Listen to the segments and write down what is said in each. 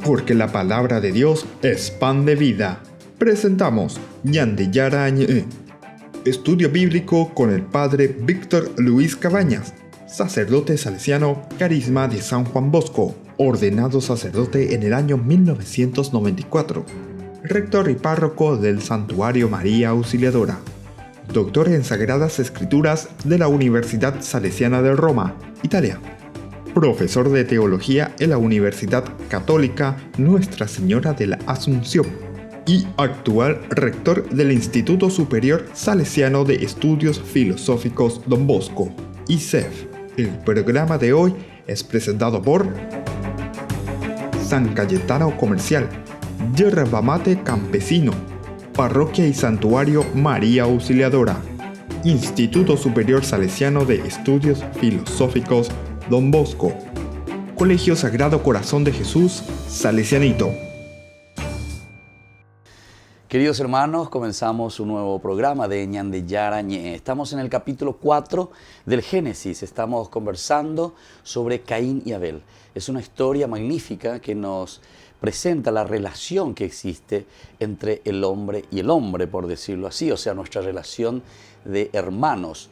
Porque la palabra de Dios es pan de vida. Presentamos Ñande Yara Ñe, estudio bíblico con el padre Víctor Luis Cabañas, sacerdote salesiano, carisma de San Juan Bosco, ordenado sacerdote en el año 1994, rector y párroco del Santuario María Auxiliadora, doctor en Sagradas Escrituras de la Universidad Salesiana de Roma, Italia, profesor de teología en la Universidad Católica Nuestra Señora de la Asunción y actual rector del Instituto Superior Salesiano de Estudios Filosóficos Don Bosco, ISEF. El programa de hoy es presentado por San Cayetano Comercial, Yerba Mate Campesino, Parroquia y Santuario María Auxiliadora, Instituto Superior Salesiano de Estudios Filosóficos Don Bosco, Colegio Sagrado Corazón de Jesús, Salesianito. Queridos hermanos, comenzamos un nuevo programa de Ñande Yara Ñe. Estamos en el capítulo 4 del Génesis. Estamos conversando sobre Caín y Abel. Es una historia magnífica que nos presenta la relación que existe entre el hombre y el hombre, por decirlo así, o sea, nuestra relación de hermanos.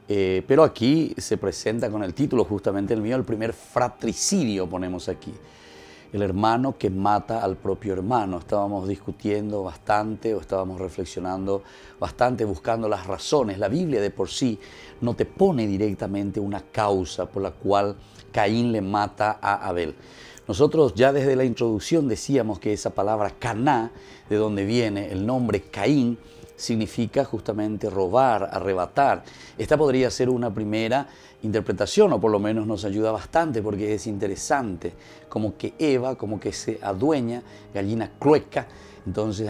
Pero aquí se presenta con el título, justamente el mío, el primer fratricidio ponemos aquí. El hermano que mata al propio hermano. Estábamos discutiendo bastante o estábamos reflexionando bastante, buscando las razones. La Biblia de por sí no te pone directamente una causa por la cual Caín le mata a Abel. Nosotros ya desde la introducción decíamos que esa palabra Caná, de donde viene el nombre Caín, significa justamente robar, arrebatar. Esta podría ser una primera interpretación, o por lo menos nos ayuda bastante porque es interesante, como que Eva, como que se adueña, gallina clueca. Entonces,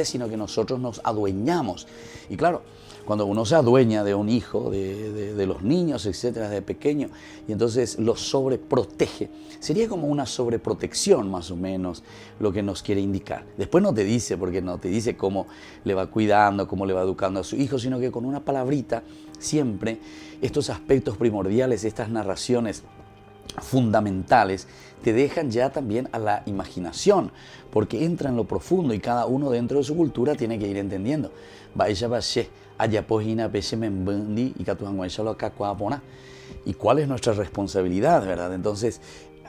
sino que nosotros nos adueñamos. Y claro, cuando uno se adueña de un hijo, de los niños, etcétera, de pequeño, y entonces los sobreprotege, sería como una sobreprotección más o menos lo que nos quiere indicar. Después no te dice, porque no te dice cómo le va cuidando, cómo le va educando a su hijo, sino que con una palabrita siempre estos aspectos primordiales, estas narraciones fundamentales, te dejan ya también a la imaginación, porque entra en lo profundo y cada uno dentro de su cultura tiene que ir entendiendo. ¿Y cuál es nuestra responsabilidad, verdad? Entonces,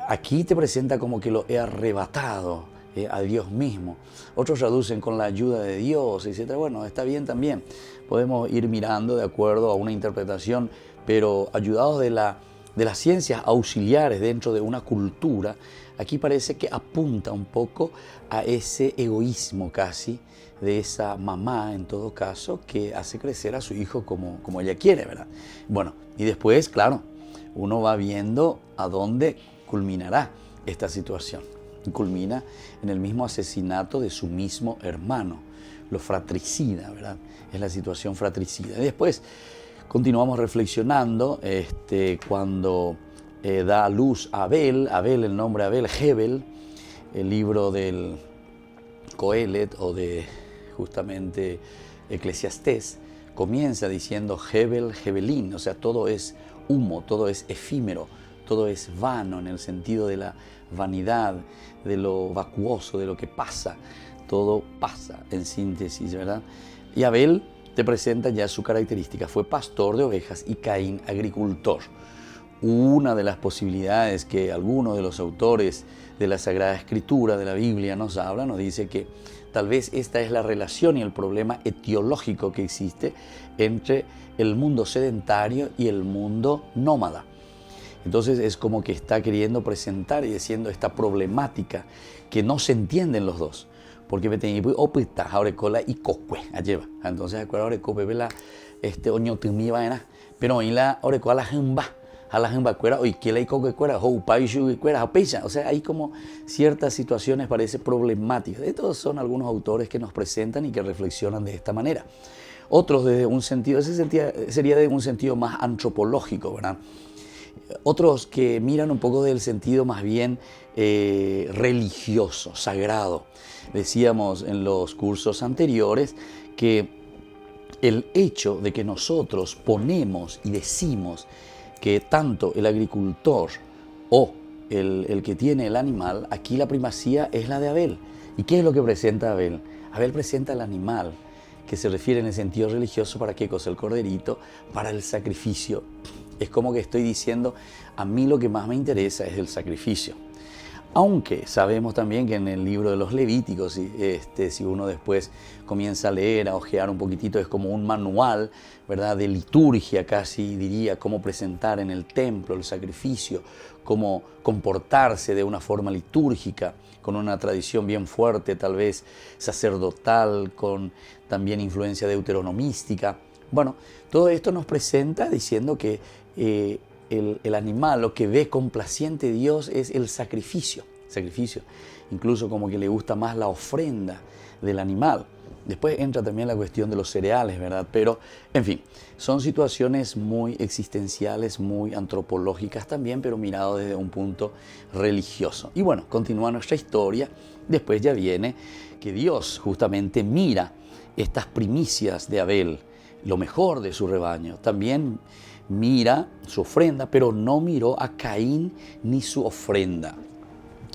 aquí te presenta como que lo he arrebatado a Dios mismo. Otros traducen con la ayuda de Dios, etc. Bueno, está bien también. Podemos ir mirando de acuerdo a una interpretación, pero ayudados de las ciencias auxiliares dentro de una cultura, aquí parece que apunta un poco a ese egoísmo casi de esa mamá, en todo caso, que hace crecer a su hijo como ella quiere, ¿verdad? Bueno, y después, claro, uno va viendo a dónde culminará esta situación. Culmina en el mismo asesinato de su mismo hermano, lo fratricida, ¿verdad? Es la situación fratricida. Y después continuamos reflexionando cuando da a luz a Abel, el nombre Abel, Hebel, el libro del Coelet o de justamente Eclesiastés, comienza diciendo Hebel, Hebelín, o sea, todo es humo, todo es efímero, todo es vano en el sentido de la vanidad, de lo vacuoso, de lo que pasa, todo pasa en síntesis, ¿verdad? Y Abel te presenta ya su característica, fue pastor de ovejas y Caín agricultor. Una de las posibilidades que algunos de los autores de la Sagrada Escritura, de la Biblia, nos habla, nos dice que tal vez esta es la relación y el problema etiológico que existe entre el mundo sedentario y el mundo nómada. Entonces es como que está queriendo presentar y diciendo esta problemática que no se entienden los dos. Porque me tenía que optar ahora cola y cocue alleva. Entonces ahora cope vela oño tumi vaina, pero hoy la ahora cola a la jumba cuera hoy que la coque cuera o paishu cuera o pecha. O sea, hay como ciertas situaciones parece problemáticas. Estos son algunos autores que nos presentan y que reflexionan de esta manera. Otros desde un sentido, ese sería de un sentido más antropológico, ¿verdad? Otros que miran un poco del sentido más bien religioso, sagrado. Decíamos en los cursos anteriores que el hecho de que nosotros ponemos y decimos que tanto el agricultor o el que tiene el animal, aquí la primacía es la de Abel. ¿Y qué es lo que presenta Abel? Abel presenta el animal, que se refiere en el sentido religioso, ¿para qué cosa? El corderito, para el sacrificio. Es como que estoy diciendo, a mí lo que más me interesa es el sacrificio. Aunque sabemos también que en el libro de los Levíticos, si uno después comienza a leer, a ojear un poquitito, es como un manual, ¿verdad?, de liturgia, casi diría, cómo presentar en el templo el sacrificio, cómo comportarse de una forma litúrgica, con una tradición bien fuerte, tal vez sacerdotal, con también influencia deuteronomística. Bueno, todo esto nos presenta diciendo que el animal, lo que ve complaciente Dios es el sacrificio. Incluso como que le gusta más la ofrenda del animal. Después entra también la cuestión de los cereales, ¿verdad? Pero, en fin, son situaciones muy existenciales, muy antropológicas también, pero mirado desde un punto religioso. Y bueno, continúa nuestra historia. Después ya viene que Dios justamente mira estas primicias de Abel, lo mejor de su rebaño. También mira su ofrenda, pero no miró a Caín ni su ofrenda.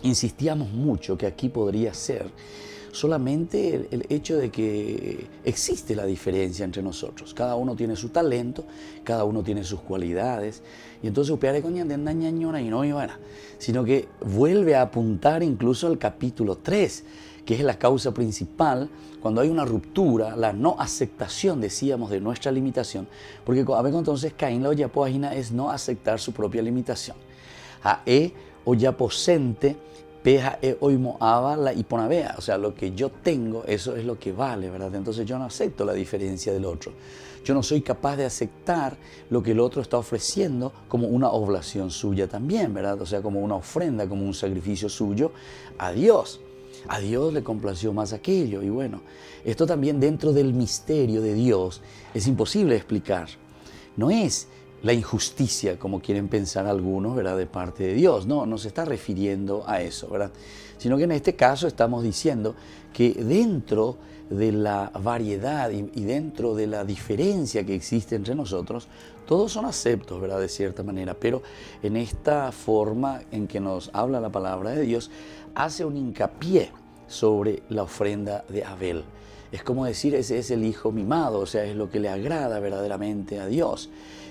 Insistíamos mucho que aquí podría ser solamente el hecho de que existe la diferencia entre nosotros. Cada uno tiene su talento, cada uno tiene sus cualidades, y entonces sino que vuelve a apuntar incluso al capítulo 3, que es la causa principal cuando hay una ruptura, la no aceptación, decíamos, de nuestra limitación, porque a ver, entonces Caín la oyapoagina es no aceptar su propia limitación. Oyaposente peja oimoaba la hiponavea, o sea, lo que yo tengo, eso es lo que vale, ¿verdad? Entonces yo no acepto la diferencia del otro. Yo no soy capaz de aceptar lo que el otro está ofreciendo como una oblación suya también, ¿verdad? O sea, como una ofrenda, como un sacrificio suyo a Dios. A Dios le complació más aquello. Y bueno, esto también dentro del misterio de Dios es imposible explicar. No es la injusticia, como quieren pensar algunos, ¿verdad?, de parte de Dios. No se está refiriendo a eso, ¿verdad? Sino que en este caso estamos diciendo que dentro de la variedad y dentro de la diferencia que existe entre nosotros, todos son aceptos, ¿verdad?, de cierta manera, pero en esta forma en que nos habla la palabra de Dios, hace un hincapié sobre la ofrenda de Abel. Es como decir, ese es el hijo mimado, o sea, es lo que le agrada verdaderamente a Dios.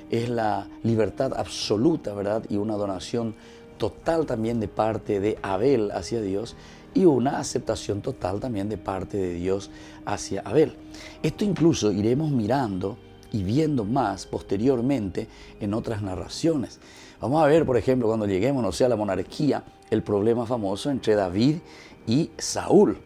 Es la libertad absoluta, ¿verdad?, y una donación total también de parte de Abel hacia Dios, y una aceptación total también de parte de Dios hacia Abel. Esto incluso iremos mirando y viendo más posteriormente en otras narraciones. Vamos a ver, por ejemplo, cuando lleguemos, no sé, a la monarquía, el problema famoso entre David y Saúl.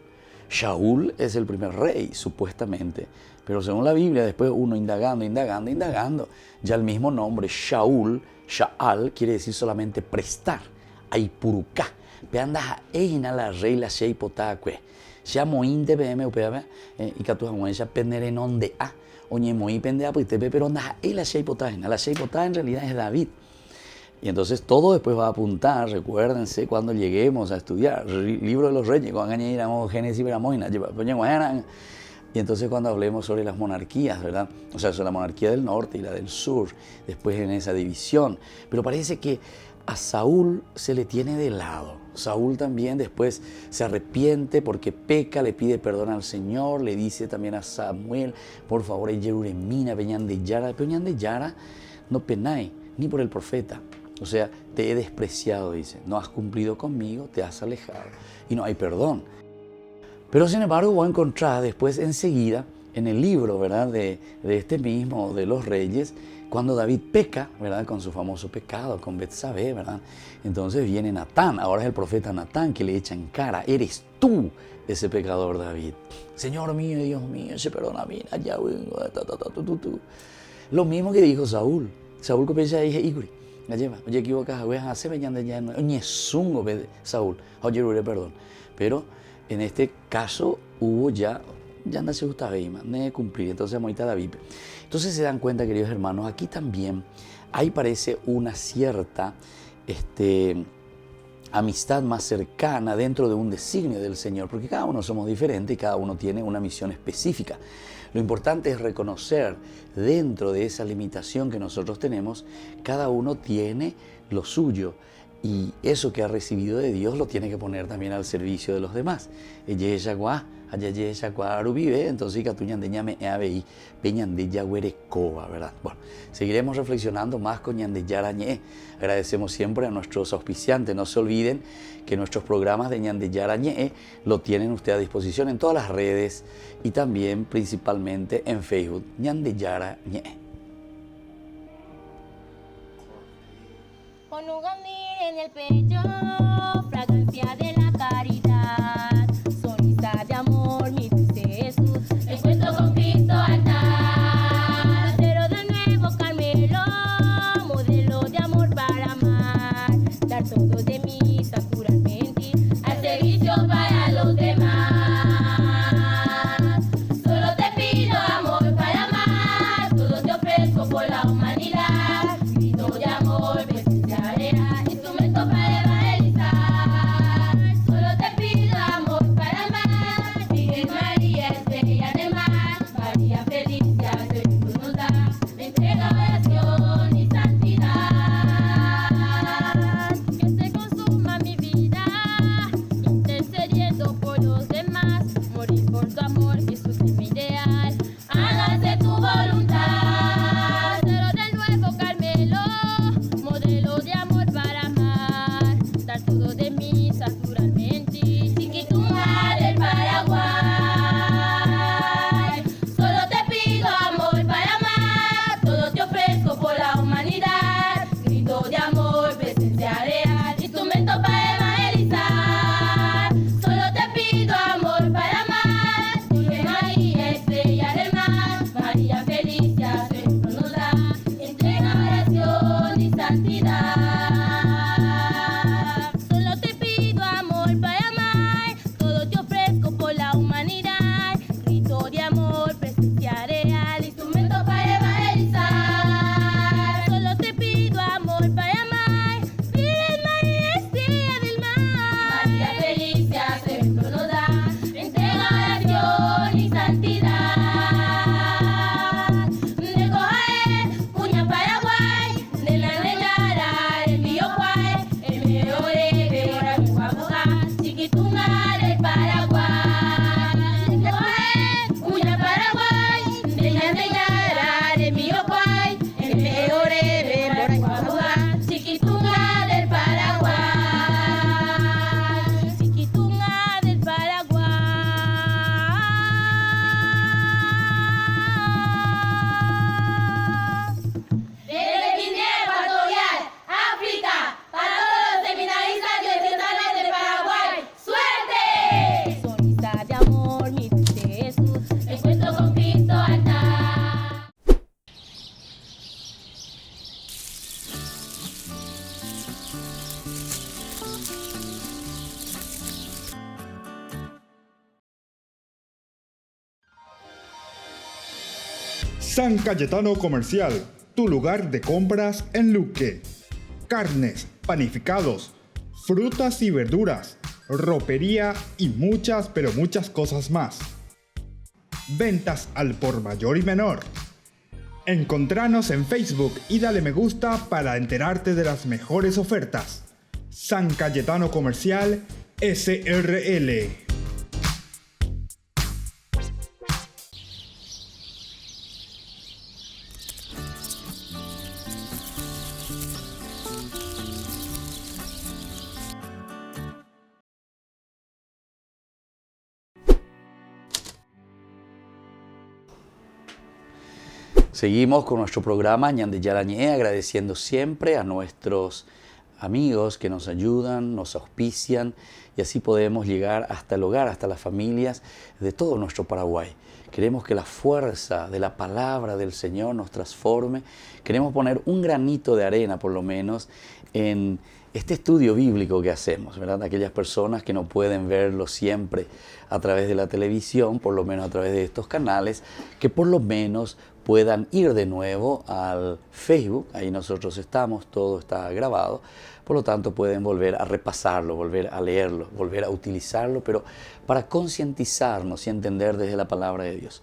Shaul es el primer rey, supuestamente, pero según la Biblia, después uno indagando, ya el mismo nombre, Shaul, Shaal, quiere decir solamente prestar, aipuruká. Peanda eina la rey la sheipotaque. Ya mointe pm upea y catuamuen ya penerenon de a. Oñe moi pendea pues tepe pero anda la sheipotaje. La sheipotaje en realidad es David. Y entonces todo después va a apuntar, recuérdense, cuando lleguemos a estudiar Libro de los Reyes, cuando añadamos Génesis y Moina, y entonces cuando hablemos sobre las monarquías, ¿verdad? O sea, sobre la monarquía del norte y la del sur, después en esa división. Pero parece que a Saúl se le tiene de lado. Saúl también después se arrepiente porque peca, le pide perdón al Señor, le dice también a Samuel, por favor, Yeruremina, Peñán de Yara, no penai, ni por el profeta. O sea, te he despreciado, dice, no has cumplido conmigo, te has alejado y no hay perdón. Pero sin embargo voy a encontrar después enseguida en el libro, ¿verdad?, de este mismo, de los reyes, cuando David peca, ¿verdad?, con su famoso pecado, con Betsabé, ¿verdad? Entonces viene Natán, ahora es el profeta Natán que le echa en cara, eres tú ese pecador, David. Señor mío, Dios mío, se perdona a mí, allá vengo, Lo mismo que dijo Saúl. Saúl comienza a decir, Iguri, oye, equivocas, hace veñando ya, oye, Saúl, oye, perdón. Pero en este caso hubo ya ya no se gusta veima, ne cumplir, entonces amoita la vipe. Entonces se dan cuenta, queridos hermanos, aquí también ahí parece una cierta amistad más cercana dentro de un designio del Señor, porque cada uno somos diferentes y cada uno tiene una misión específica. Lo importante es reconocer dentro de esa limitación que nosotros tenemos, cada uno tiene lo suyo y eso que ha recibido de Dios lo tiene que poner también al servicio de los demás. Entonces, ¿verdad? Bueno, seguiremos reflexionando más con Ñande Yarañé. Agradecemos siempre a nuestros auspiciantes. No se olviden que nuestros programas de Ñande Yarañé lo tienen ustedes a disposición en todas las redes y también principalmente en Facebook. Ñande Yarañé. Con un gamín en el pecho, fragancia de la caridad, sonrisa de amor, mi dulce Jesús, encuentro con Cristo altar. Pero de nuevo Carmelo, modelo de amor para amar, dar todo de mí naturalmente, al servicio para los demás. Solo te pido amor para amar, todo te ofrezco por la humanidad, grito de amor, instrumento para evangelizar. Solo te pido amor para amar. Virgen María, estrella de mar, María Felicia, Señor nos da, me entrega oración y santidad. Que se consuma mi vida, intercediendo por los demás, morir por tu amor, Jesús es mi ideal. Hágase tu voluntad. Cero del nuevo Carmelo, modelo de amor para amar, dar todo de mí naturalmente. Chiquitunga del Paraguay, solo te pido amor para amar, todo te ofrezco por la humanidad, grito de amor, presencia real, instrumento para evangelizar. Solo te pido amor para amar, Virgen María, estrella del mar, María Felicia, Señor nos da, entrega oración y santidad. Solo te pido amor para amar, todo te ofrezco por la humanidad, grito de amor, presencia real, instrumento para evangelizar. Solo te pido amor para amar, Virgen María, estrella del mar, María Felicia, Señor nos da, entrega oración y santidad. De Cojaé, Puña Paraguay, de la Negara, el mío Guay, el mejor de ahora mi guapoga, Chiquitunga del Paraguay. De Cojaé, Puña Paraguay, de la Negara, el mío Guay, el mejor de ahora mi guapoga, Chiquitunga del Paraguay. Chiquitunga del Paraguay. Desde Guinea Ecuatorial, África, para todos los seminaristas diocesanos de Paraguay, ¡suerte! Sonrisa de amor, mi dulce Jesús, encuentro con Cristo altar. San Cayetano Comercial, tu lugar de compras en Luque. Carnes, panificados, frutas y verduras, ropería y muchas, pero muchas cosas más. Ventas al por mayor y menor. Encontranos en Facebook y dale me gusta para enterarte de las mejores ofertas. San Cayetano Comercial SRL. Seguimos con nuestro programa Ñande Yarañé, agradeciendo siempre a nuestros amigos que nos ayudan, nos auspician y así podemos llegar hasta el hogar, hasta las familias de todo nuestro Paraguay. Queremos que la fuerza de la palabra del Señor nos transforme. Queremos poner un granito de arena, por lo menos, en este estudio bíblico que hacemos, ¿verdad? Aquellas personas que no pueden verlo siempre a través de la televisión, por lo menos a través de estos canales, que por lo menos puedan ir de nuevo al Facebook, ahí nosotros estamos, todo está grabado, por lo tanto pueden volver a repasarlo, volver a leerlo, volver a utilizarlo, pero para concientizarnos y entender desde la palabra de Dios.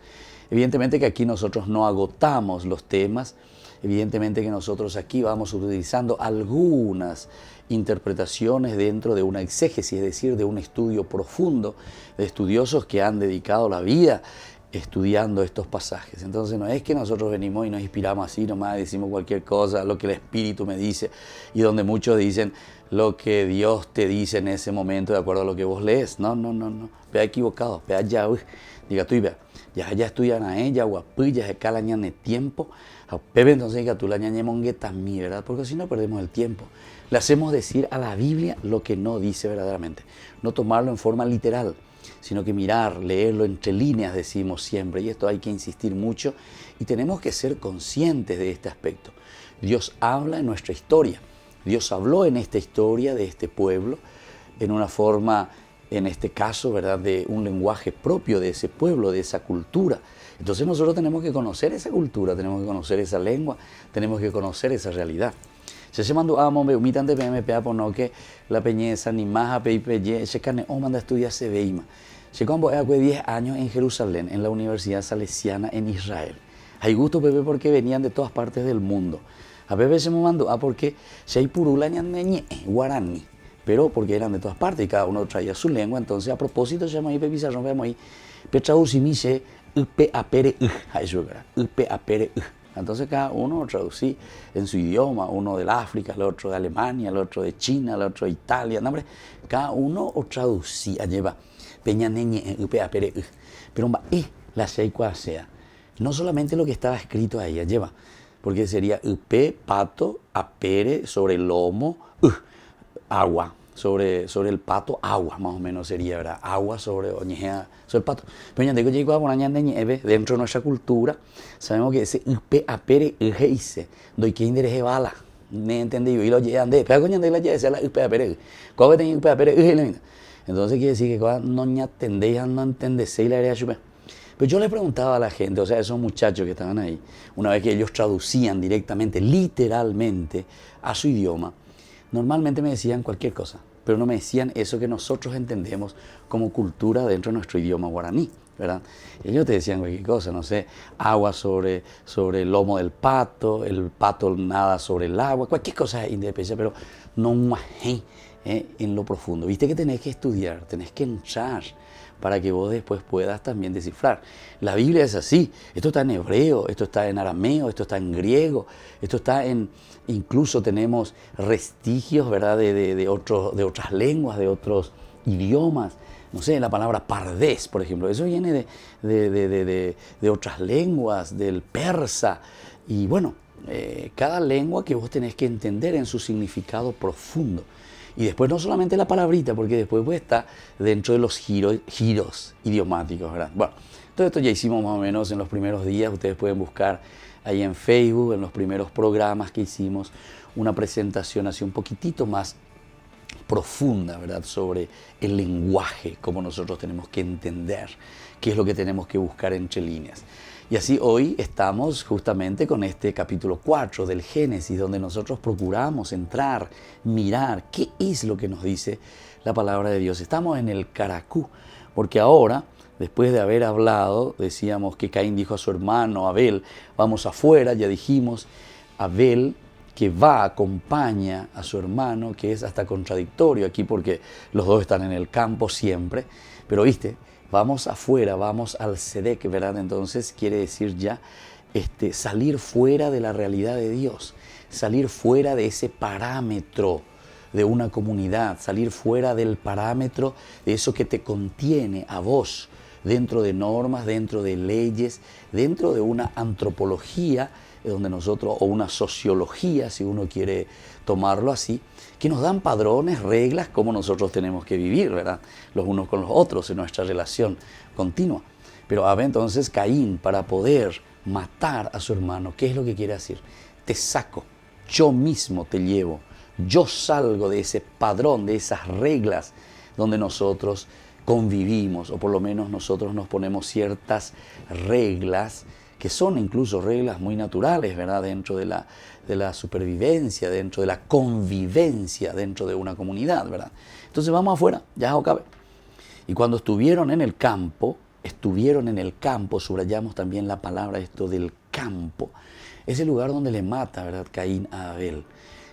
Evidentemente que aquí nosotros no agotamos los temas, evidentemente que nosotros aquí vamos utilizando algunas interpretaciones dentro de una exégesis, es decir, de un estudio profundo de estudiosos que han dedicado la vida estudiando estos pasajes. Entonces no es que nosotros venimos y nos inspiramos así nomás, decimos cualquier cosa, lo que el Espíritu me dice, y donde muchos dicen lo que Dios te dice en ese momento de acuerdo a lo que vos lees. No. Vea equivocado, vea ya, diga tú y vea. Ya estudian a ella, guapilla, se cala ñane tiempo. A Pepe entonces diga tú la ñañe mongueta mi, ¿verdad? Porque si no perdemos el tiempo. Le hacemos decir a la Biblia lo que no dice verdaderamente. No tomarlo en forma literal, sino que mirar, leerlo entre líneas, decimos siempre. Y esto hay que insistir mucho y tenemos que ser conscientes de este aspecto. Dios habla en nuestra historia. Dios habló en esta historia de este pueblo en una forma, en este caso, ¿verdad?, de un lenguaje propio de ese pueblo, de esa cultura. Entonces nosotros tenemos que conocer esa cultura, tenemos que conocer esa lengua, tenemos que conocer esa realidad. Se mandó a mombe umitan de PMPA por no que la peñeza ni más a PIPY, se carne o manda a estudiar Sebeima. Se combo hace 10 años en Jerusalén, en la Universidad Salesiana en Israel. Hay gusto Pepe porque venían de todas partes del mundo. A Pepe se me mandó a porque se hay purula ñandeñe, guaraní, pero porque eran de todas partes y cada uno traía su lengua. Entonces a propósito se llama ahí Pepizarrón, veamos ahí, Petrausimiche, Upe apere, eso era, Upe apere. Entonces cada uno traducí en su idioma, uno del África, el otro de Alemania, el otro de China, el otro de Italia, no, hombre, cada uno o traducía, lleva peñaneñe, upe apere, pero la seicua sea, no solamente lo que estaba escrito ahí, lleva, porque sería upe, pato, apere, sobre el lomo, agua. Sobre el pato, agua, más o menos sería, ¿verdad? Agua sobre oñejea, sobre el pato. Pero ya digo, dentro de nuestra cultura, sabemos que ese upe apere hice, doy que indereje bala, ne entendido, y lo llevan de, pero coño de la lleve, la upe apere, ¿cómo tenía upe apere? Entonces quiere decir que no entendéis, no entendéis la área chupe. Pero yo le preguntaba a la gente, o sea, esos muchachos que estaban ahí, una vez que ellos traducían directamente, literalmente, a su idioma, normalmente me decían cualquier cosa, pero no me decían eso que nosotros entendemos como cultura dentro de nuestro idioma guaraní, ¿verdad? Ellos te decían cualquier cosa, no sé, agua sobre el lomo del pato, el pato nada sobre el agua, cualquier cosa independiente, pero no en lo profundo. Viste que tenés que estudiar, tenés que entrar para que vos después puedas también descifrar. La Biblia es así, esto está en hebreo, esto está en arameo, esto está en griego, esto está en, incluso tenemos vestigios, ¿verdad?, de otras lenguas, de otros idiomas. No sé, la palabra pardés, por ejemplo, eso viene de otras lenguas, del persa. Y bueno, cada lengua que vos tenés que entender en su significado profundo. Y después no solamente la palabrita, porque después pues está dentro de los giros idiomáticos, ¿verdad? Bueno, todo esto ya hicimos más o menos en los primeros días. Ustedes pueden buscar ahí en Facebook, en los primeros programas que hicimos, una presentación así un poquitito más profunda, ¿verdad?, sobre el lenguaje, cómo nosotros tenemos que entender, qué es lo que tenemos que buscar entre líneas. Y así hoy estamos justamente con este capítulo 4 del Génesis, donde nosotros procuramos entrar, mirar qué es lo que nos dice la palabra de Dios. Estamos en el Caracú, porque ahora, después de haber hablado, decíamos que Caín dijo a su hermano Abel, vamos afuera, ya dijimos, Abel que acompaña a su hermano, que es hasta contradictorio aquí porque los dos están en el campo siempre, pero viste, vamos afuera, vamos al Sedec, ¿verdad? Entonces quiere decir ya salir fuera de la realidad de Dios, salir fuera de ese parámetro de una comunidad, salir fuera del parámetro de eso que te contiene a vos, dentro de normas, dentro de leyes, dentro de una antropología, donde nosotros, o una sociología, si uno quiere tomarlo así, que nos dan padrones, reglas, cómo nosotros tenemos que vivir, ¿verdad?, los unos con los otros en nuestra relación continua. Pero a ver, entonces Caín, para poder matar a su hermano, ¿qué es lo que quiere decir? Te saco, yo mismo te llevo Yo salgo de ese padrón, de esas reglas donde nosotros convivimos, o por lo menos nosotros nos ponemos ciertas reglas que son incluso reglas muy naturales, ¿verdad? Dentro de la supervivencia, dentro de la convivencia, dentro de una comunidad, ¿verdad? Entonces vamos afuera, ya cabe. Y cuando estuvieron en el campo, subrayamos también la palabra esto del campo, es el lugar donde le mata, ¿verdad?, Caín a Abel.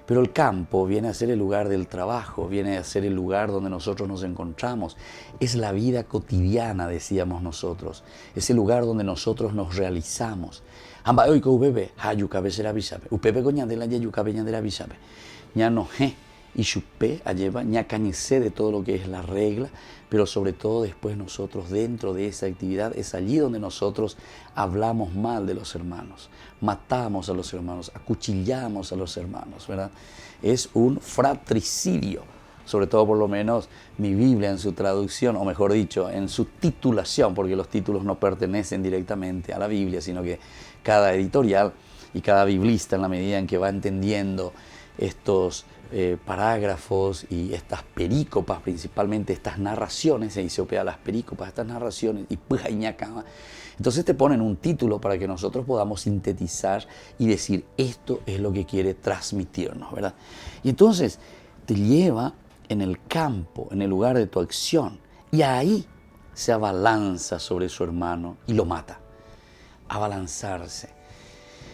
Pero el campo viene a ser el lugar del trabajo, viene a ser el lugar donde nosotros nos encontramos. Es la vida cotidiana, decíamos nosotros. Es el lugar donde nosotros nos realizamos. Amba hoy con bebé, hayucabe será bisabe. Upepe coñandela yayucabe ñandela bisabe. Ya no he y chupe lleva ña cañicé de todo lo que es la regla, pero sobre todo después nosotros dentro de esa actividad es allí donde nosotros hablamos mal de los hermanos, matamos a los hermanos, acuchillamos a los hermanos, ¿verdad? Es un fratricidio, sobre todo por lo menos mi Biblia en su traducción, o mejor dicho, en su titulación, porque los títulos no pertenecen directamente a la Biblia, sino que cada editorial y cada biblista en la medida en que va entendiendo estos parágrafos y estas perícopas, principalmente estas narraciones, se dice las perícopas, estas narraciones, y pues entonces te ponen un título para que nosotros podamos sintetizar y decir, esto es lo que quiere transmitirnos, ¿verdad? Y entonces te lleva en el campo, en el lugar de tu acción, y ahí se abalanza sobre su hermano y lo mata. Abalanzarse.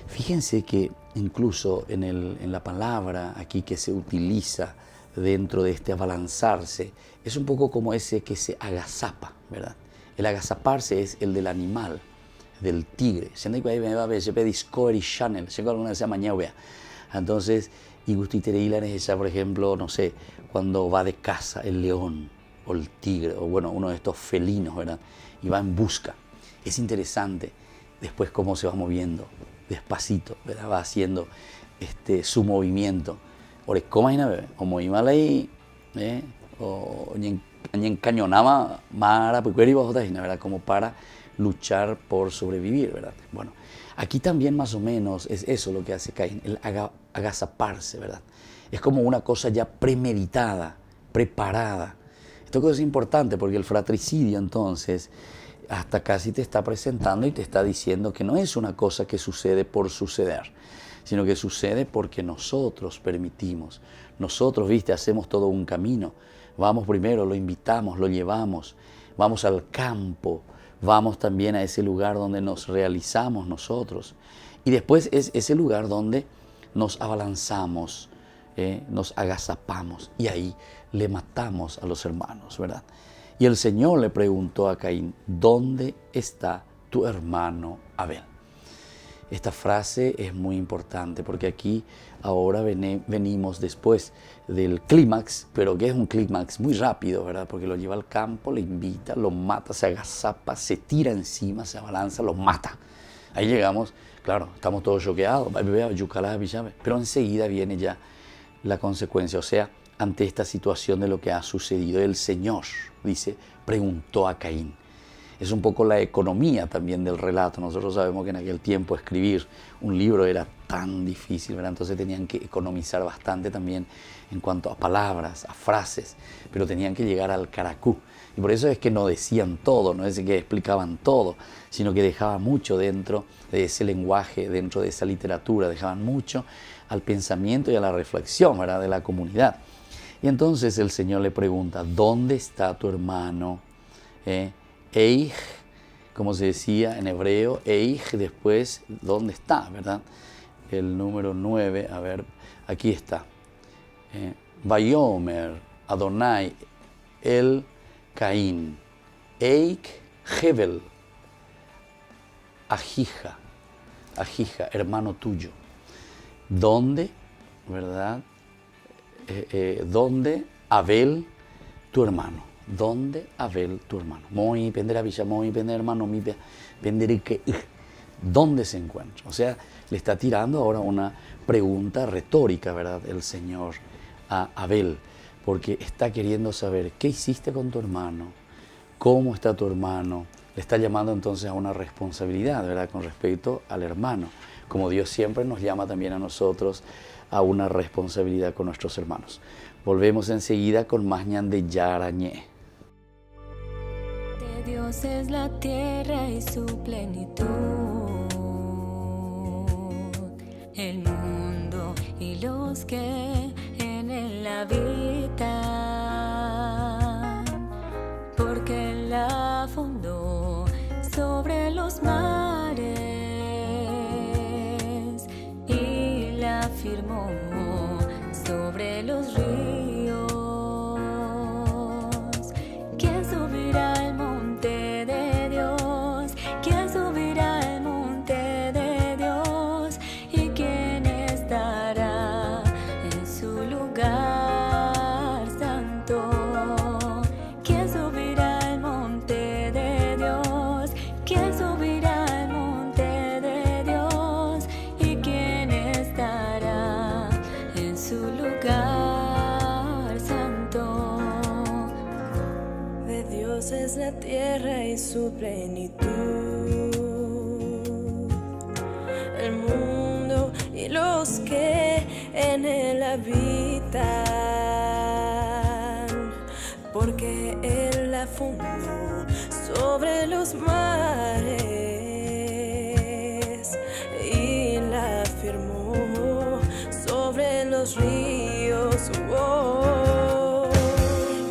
Fíjense que incluso en la palabra aquí que se utiliza dentro de este abalanzarse, es un poco como ese que se agazapa, ¿verdad? El agazaparse es el del animal, del tigre. Discovery Channel, entonces, y gustitereilan es esa, por ejemplo, no sé, cuando va de caza el león o el tigre, o bueno, uno de estos felinos, ¿verdad? Y va en busca. Es interesante después cómo se va moviendo, despacito, ¿verdad? Va haciendo su movimiento. Ore, ¿cómo imagina, o movimala ahí, o en cañonama, mara, ¿verdad? Como para luchar por sobrevivir, ¿verdad? Bueno, aquí también más o menos es eso lo que hace Caín, el agazaparse, ¿verdad? Es como una cosa ya premeditada, preparada. Esto es importante porque el fratricidio entonces hasta casi te está presentando y te está diciendo que no es una cosa que sucede por suceder, sino que sucede porque nosotros permitimos. Nosotros, viste, hacemos todo un camino. Vamos primero, lo invitamos, lo llevamos, vamos al campo, vamos también a ese lugar donde nos realizamos nosotros. Y después es ese lugar donde nos abalanzamos, nos agazapamos y ahí le matamos a los hermanos, ¿verdad? Y el Señor le preguntó a Caín, ¿dónde está tu hermano Abel? Esta frase es muy importante porque aquí ahora venimos después del clímax, pero que es un clímax muy rápido, ¿verdad? Porque lo lleva al campo, le invita, lo mata, se agazapa, se tira encima, se abalanza, lo mata. Ahí llegamos, claro, estamos todos choqueados, pero enseguida viene ya la consecuencia, o sea, ante esta situación de lo que ha sucedido, el Señor, dice, preguntó a Caín. Es un poco la economía también del relato. Nosotros sabemos que en aquel tiempo escribir un libro era tan difícil, ¿verdad? Entonces tenían que economizar bastante también en cuanto a palabras, a frases, pero tenían que llegar al caracú. Y por eso es que no decían todo, no es que explicaban todo, sino que dejaban mucho dentro de ese lenguaje, dentro de esa literatura, dejaban mucho al pensamiento y a la reflexión, ¿verdad?, de la comunidad. Y entonces el Señor le pregunta, ¿dónde está tu hermano? Eich, como se decía en hebreo, Eich, después, ¿dónde está? ¿Verdad? El número 9, a ver, aquí está. Vayomer Adonai el Caín, Eich Hevel, Ajija, hermano tuyo. ¿Dónde? ¿Verdad? ¿Dónde Abel, tu hermano? ¿Dónde Abel, tu hermano? Muy pendera villa, muy pendera hermano, mi penderique. ¿Dónde se encuentra? O sea, le está tirando ahora una pregunta retórica, ¿verdad? El Señor a Abel, porque está queriendo saber qué hiciste con tu hermano, cómo está tu hermano. Le está llamando entonces a una responsabilidad, ¿verdad? Con respecto al hermano, como Dios siempre nos llama también a nosotros a una responsabilidad con nuestros hermanos. Volvemos enseguida con más Ñande Yarañé. De Dios es la tierra y su plenitud, el mundo y los que en él habitan, porque él la fundó sobre los mares y la firmó sobre los ríos. ¿Quién subirá al monte de Dios? ¿Quién subirá al monte de Dios? ¿Y quién estará en su lugar santo? ¿Quién subirá al monte de Dios? ¿Quién subirá al monte de Dios? ¿Y quién estará en su lugar santo? De Dios es la tierra y su plenitud, el mundo y los que en él habitan, porque él la fundó sobre los mares y la firmó sobre los ríos.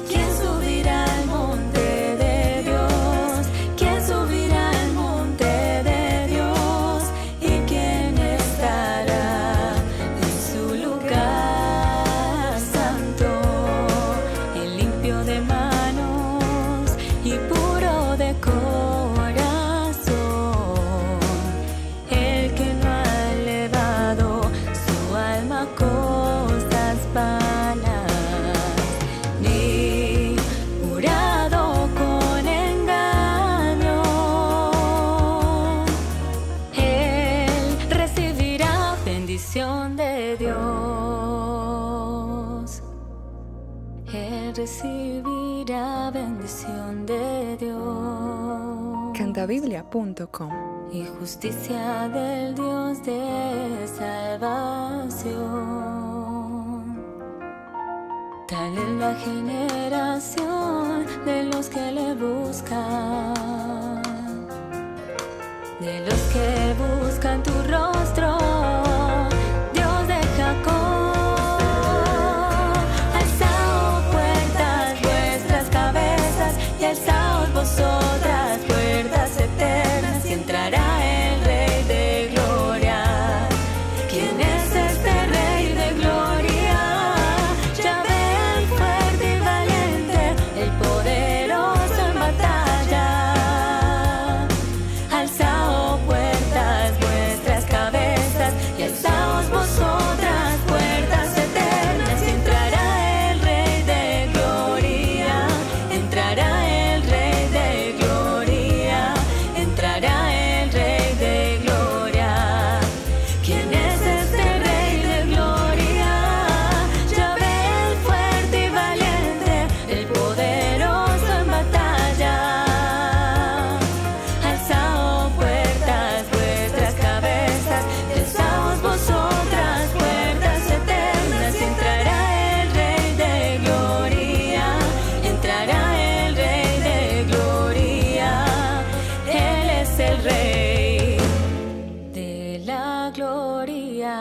¿Quién subirá al monte de Dios? ¿Quién subirá al monte de Dios? ¿Y quién estará en su lugar santo? El limpio de manos y puro de corazón, el que no ha elevado su alma a cosas vanas, ni jurado con engaño. Él recibirá bendición de Dios. Él recibirá bendición de Dios. Cantabiblia.com. Y justicia del Dios de salvación. Tal es la generación de los que le buscan, de los que buscan tu rostro, Dios de Jacob. Alzaos puertas vuestras cabezas y alzaos vosotras puertas eternas, y entrará el Rey de Gloria. ¿Quién es este Rey de Gloria? Yahvé el fuerte y valiente, el poderoso en batalla. Alzaos puertas vuestras cabezas y alzaos vosotras puertas eternas, y entrará el Rey de Gloria. Entrará el Rey de Gloria. Entrará el Rey de Gloria. ¿Quién es este Rey de Gloria? Yahvé el fuerte y valiente, el poderoso en batalla. Alzaos puertas vuestras cabezas y alzaos vosotras puertas eternas, y entrará el Rey de Gloria. Entrará el Rey de Gloria. Él es el Rey de la Gloria.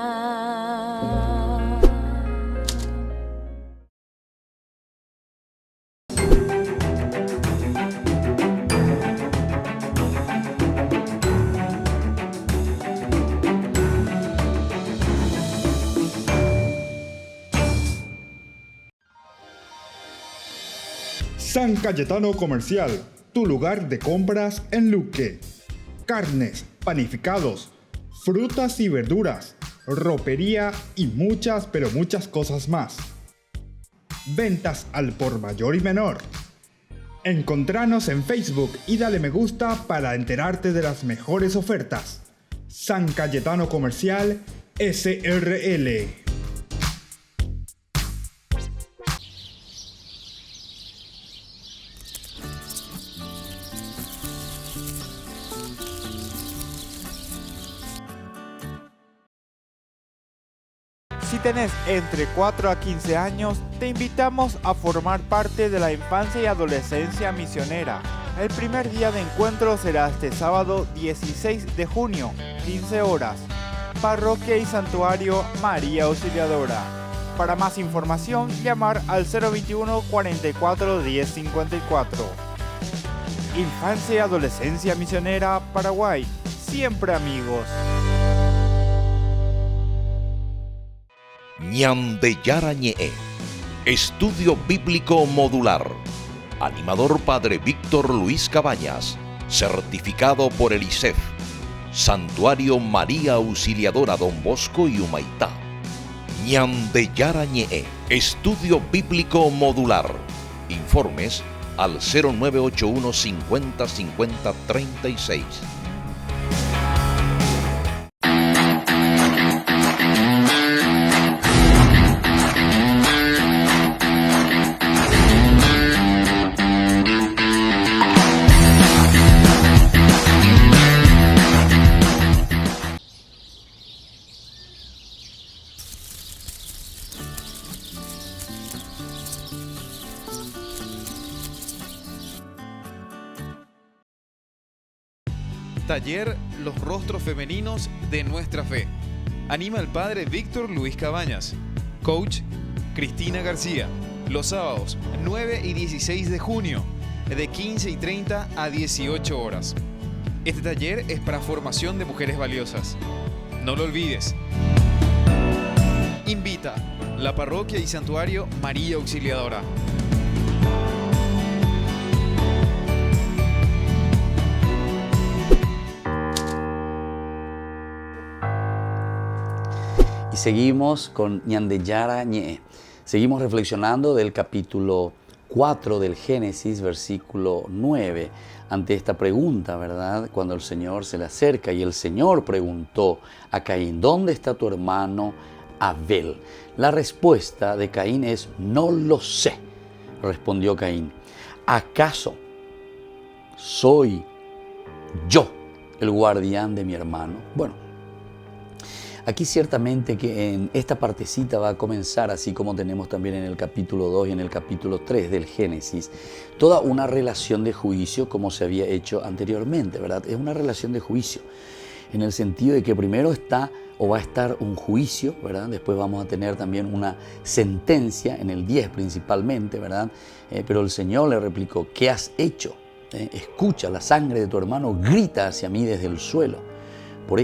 San Cayetano Comercial, tu lugar de compras en Luque. Carnes, panificados, frutas y verduras, ropería y muchas, pero muchas cosas más. Ventas al por mayor y menor. Encontranos en Facebook y dale me gusta para enterarte de las mejores ofertas. San Cayetano Comercial SRL. Si tenés entre 4 a 15 años, te invitamos a formar parte de la infancia y adolescencia misionera. El primer día de encuentro será este sábado 16 de junio, 15 horas. Parroquia y Santuario María Auxiliadora. Para más información, llamar al 021 44 10 54. Infancia y Adolescencia Misionera Paraguay. Siempre amigos. Ñandeyara Ñe'e. Estudio Bíblico Modular. Animador Padre Víctor Luis Cabañas. Certificado por el ICEF. Santuario María Auxiliadora Don Bosco y Humaitá. Ñandeyara Ñe'e. Estudio Bíblico Modular. Informes al 0981 50 50 36. Taller Los Rostros Femeninos de Nuestra Fe. Anima el Padre Víctor Luis Cabañas. Coach Cristina García. Los sábados 9 y 16 de junio, de 15:30 a 18 horas. Este taller es para formación de mujeres valiosas. No lo olvides. Invita la Parroquia y Santuario María Auxiliadora. Y seguimos con Ñandeyara Ñe'e. Seguimos reflexionando del capítulo 4 del Génesis, versículo 9, ante esta pregunta, ¿verdad? Cuando el Señor se le acerca y el Señor preguntó a Caín, ¿dónde está tu hermano Abel? La respuesta de Caín es, no lo sé, respondió Caín. ¿Acaso soy yo el guardián de mi hermano? Bueno, aquí ciertamente que en esta partecita va a comenzar, así como tenemos también en el capítulo 2 y en el capítulo 3 del Génesis, toda una relación de juicio como se había hecho anteriormente, ¿verdad? Es una relación de juicio, en el sentido de que primero está o va a estar un juicio, ¿verdad? Después vamos a tener también una sentencia, en el 10 principalmente, ¿verdad? Pero el Señor le replicó, ¿qué has hecho? Escucha, la sangre de tu hermano grita hacia mí desde el suelo. Por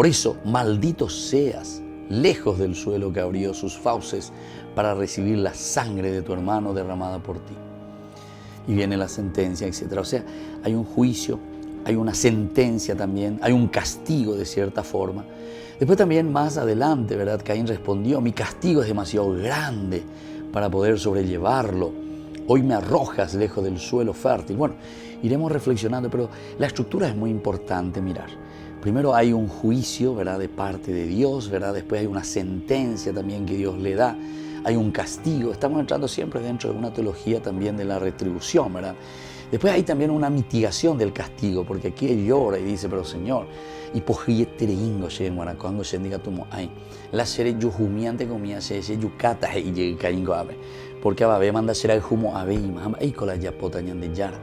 eso, maldito seas, lejos del suelo que abrió sus fauces para recibir la sangre de tu hermano derramada por ti. Y viene la sentencia, etc. O sea, hay un juicio, hay una sentencia también, hay un castigo de cierta forma. Después también más adelante, ¿verdad? Caín respondió, mi castigo es demasiado grande para poder sobrellevarlo. Hoy me arrojas lejos del suelo fértil. Bueno, iremos reflexionando, pero la estructura es muy importante mirar. Primero hay un juicio, ¿verdad?, de parte de Dios, ¿verdad? Después hay una sentencia también que Dios le da. Hay un castigo. Estamos entrando siempre dentro de una teología también de la retribución, ¿verdad? Después hay también una mitigación del castigo, porque aquí él llora y dice, pero Señor, y pojiyetereingo se guanacongo se diga como ay, la serie yujumiante comía se yucata y llega caingo ave, porque ababe manda ser el humo ave y mahama y con la yapota ñandeyara.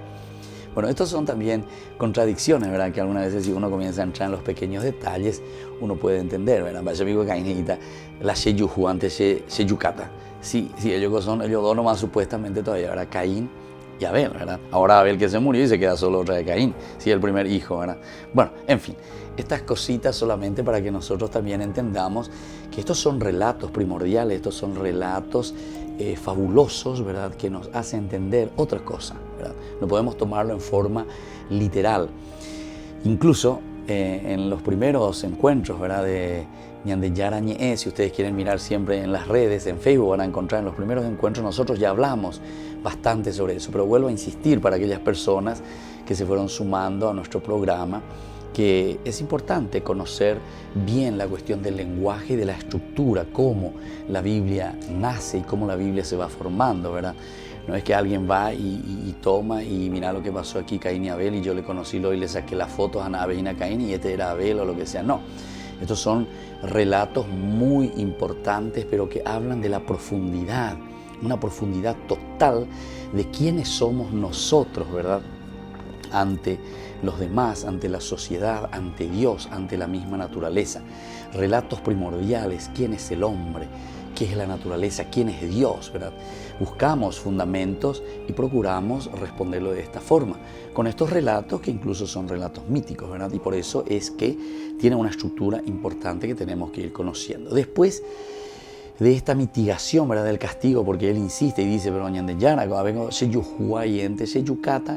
Bueno, estos son también contradicciones, ¿verdad? Que algunas veces si uno comienza a entrar en los pequeños detalles, uno puede entender, ¿verdad? Vaya amigo cainita, la sheyuju antes se yucata. Sí, ellos dos nomás supuestamente todavía, ¿verdad? Caín y Abel, ¿verdad? Ahora Abel que se murió y se queda solo otra de Caín, sí, el primer hijo, ¿verdad? Bueno, en fin, estas cositas solamente para que nosotros también entendamos que estos son relatos primordiales, estos son relatos fabulosos, ¿verdad? Que nos hacen entender otra cosa, ¿verdad? No podemos tomarlo en forma literal. Incluso en los primeros encuentros, ¿verdad? De Ñandeyara Ñe'e, si ustedes quieren mirar siempre en las redes, en Facebook van a encontrar en los primeros encuentros, nosotros ya hablamos bastante sobre eso, pero vuelvo a insistir para aquellas personas que se fueron sumando a nuestro programa, que es importante conocer bien la cuestión del lenguaje y de la estructura, cómo la Biblia nace y cómo la Biblia se va formando, ¿verdad? No es que alguien va y toma y mira lo que pasó aquí, Caín y Abel, y yo le conocí y le saqué las fotos a Abel y a Caín y este era Abel o lo que sea, no. Estos son relatos muy importantes, pero que hablan de la profundidad, una profundidad total de quiénes somos nosotros, ¿verdad? Ante los demás, ante la sociedad, ante Dios, ante la misma naturaleza. Relatos primordiales, quién es el hombre, qué es la naturaleza, quién es Dios, ¿verdad? Buscamos fundamentos y procuramos responderlo de esta forma, con estos relatos que incluso son relatos míticos, ¿verdad? Y por eso es que tiene una estructura importante que tenemos que ir conociendo. Después de esta mitigación, ¿verdad?, del castigo, porque él insiste y dice, pero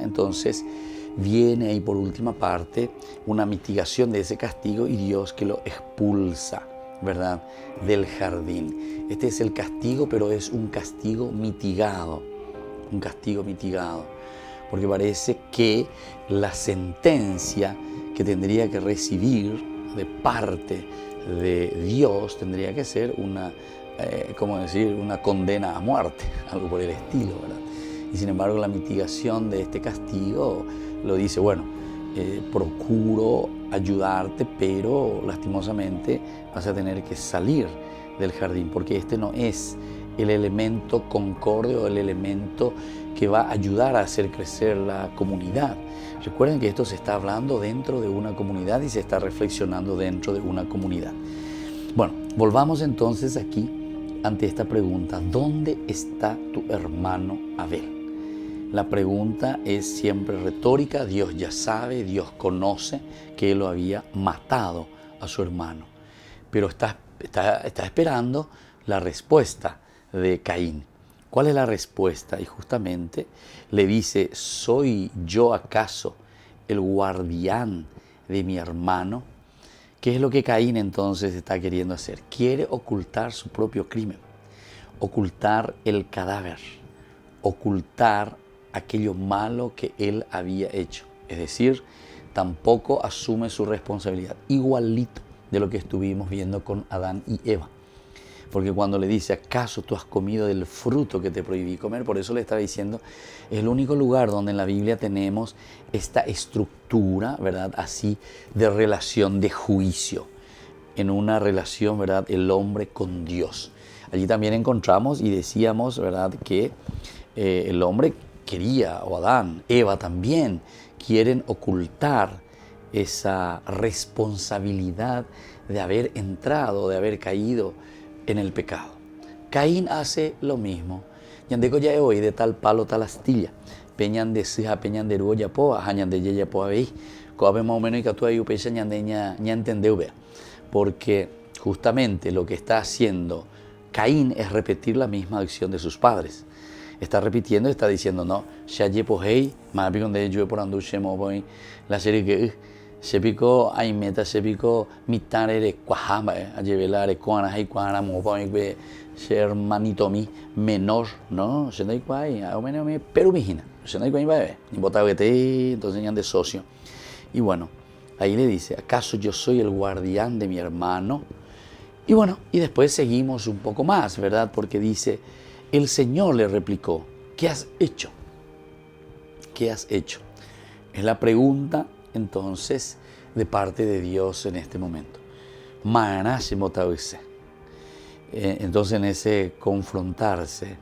entonces viene ahí por última parte una mitigación de ese castigo y Dios que lo expulsa, ¿verdad?, del jardín. Este es el castigo, pero es un castigo mitigado, porque parece que la sentencia que tendría que recibir de parte de Dios tendría que ser una condena a muerte, algo por el estilo, ¿verdad? Y sin embargo la mitigación de este castigo lo dice, bueno, procuro ayudarte, pero lastimosamente vas a tener que salir del jardín, porque este no es el elemento concorde o el elemento que va a ayudar a hacer crecer la comunidad. Recuerden que esto se está hablando dentro de una comunidad y se está reflexionando dentro de una comunidad. Bueno, volvamos entonces aquí ante esta pregunta, ¿dónde está tu hermano Abel? La pregunta es siempre retórica, Dios ya sabe, Dios conoce que él lo había matado a su hermano, pero está esperando la respuesta de Caín. ¿Cuál es la respuesta? Y justamente le dice, ¿soy yo acaso el guardián de mi hermano? ¿Qué es lo que Caín entonces está queriendo hacer? Quiere ocultar su propio crimen, ocultar el cadáver, ocultar aquello malo que él había hecho. Es decir, tampoco asume su responsabilidad, igualito de lo que estuvimos viendo con Adán y Eva. Porque cuando le dice, ¿acaso tú has comido del fruto que te prohibí comer? Por eso le estaba diciendo, es el único lugar donde en la Biblia tenemos esta estructura, ¿verdad?, así de relación de juicio, en una relación, ¿verdad?, el hombre con Dios. Allí también encontramos y decíamos, ¿verdad?, que el hombre quería, o Adán, Eva también, quieren ocultar esa responsabilidad de haber entrado, de haber caído en el pecado. Caín hace lo mismo. Yandeco ya hoy de tal palo tal astilla. Peñan de sija, peñan de ruoya poa, hañan de yeya poa veis. Coabe más o menos y que tú ahí upecha ñandeña ñantendeu vea. Porque justamente lo que está haciendo Caín es repetir la misma acción de sus padres. Está repitiendo, está diciendo, no, ya llepo hey, más bien donde yo por anduche mo voy la serie que se pico hay meta se pico mitare de cuajama a llevar la cuana hay cuana mo voy que ser hermanito mi menor, no, se no hay cuay, a menos me pero mijina, se no hay cuay bebé, ni botado que te entonces ñan de socio. Y bueno, ahí le dice, ¿acaso yo soy el guardián de mi hermano? Y bueno, y después seguimos un poco más, ¿verdad? Porque dice, el Señor le replicó, ¿qué has hecho? ¿Qué has hecho? Es la pregunta, entonces, de parte de Dios en este momento. Entonces, en ese confrontarse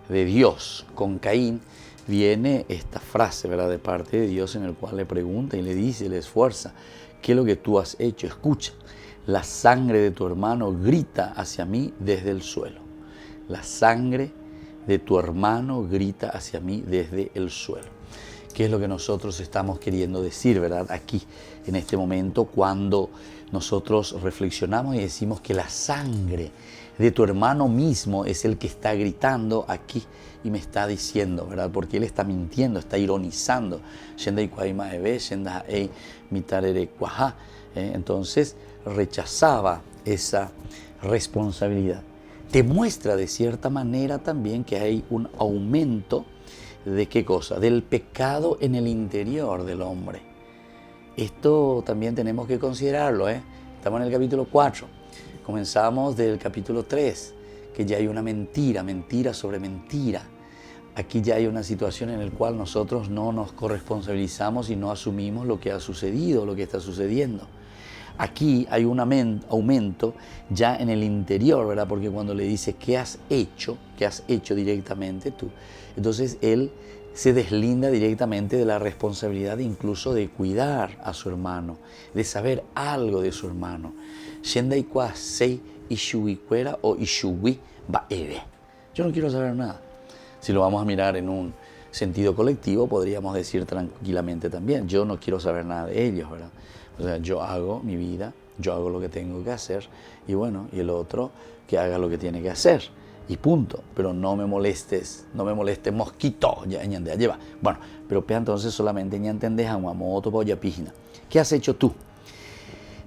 de Dios con Caín, viene esta frase, ¿verdad?, de parte de Dios en el cual le pregunta y le dice, le esfuerza, ¿qué es lo que tú has hecho? Escucha, la sangre de tu hermano grita hacia mí desde el suelo. La sangre de tu hermano grita hacia mí desde el suelo. ¿Qué es lo que nosotros estamos queriendo decir, verdad? Aquí, en este momento, cuando nosotros reflexionamos y decimos que la sangre de tu hermano mismo es el que está gritando aquí y me está diciendo, ¿verdad? Porque él está mintiendo, está ironizando. Entonces, rechazaba esa responsabilidad. Te muestra de cierta manera también que hay un aumento de ¿qué cosa? Del pecado en el interior del hombre. Esto también tenemos que considerarlo, ¿eh? Estamos en el capítulo 4. Comenzamos del capítulo 3, que ya hay una mentira, mentira sobre mentira. Aquí ya hay una situación en la cual nosotros no nos corresponsabilizamos y no asumimos lo que ha sucedido, lo que está sucediendo. Aquí hay un aumento ya en el interior, ¿verdad? Porque cuando le dice ¿qué has hecho directamente tú? Entonces él se deslinda directamente de la responsabilidad incluso de cuidar a su hermano, de saber algo de su hermano. Yo no quiero saber nada. Si lo vamos a mirar en un sentido colectivo, podríamos decir tranquilamente también, yo no quiero saber nada de ellos, ¿verdad? O sea, yo hago mi vida, yo hago lo que tengo que hacer y bueno, y el otro que haga lo que tiene que hacer y punto. Pero no me molestes mosquito, ya lleva. Bueno, pero entonces solamente ya entendés a moto polla pígina. ¿Qué has hecho tú?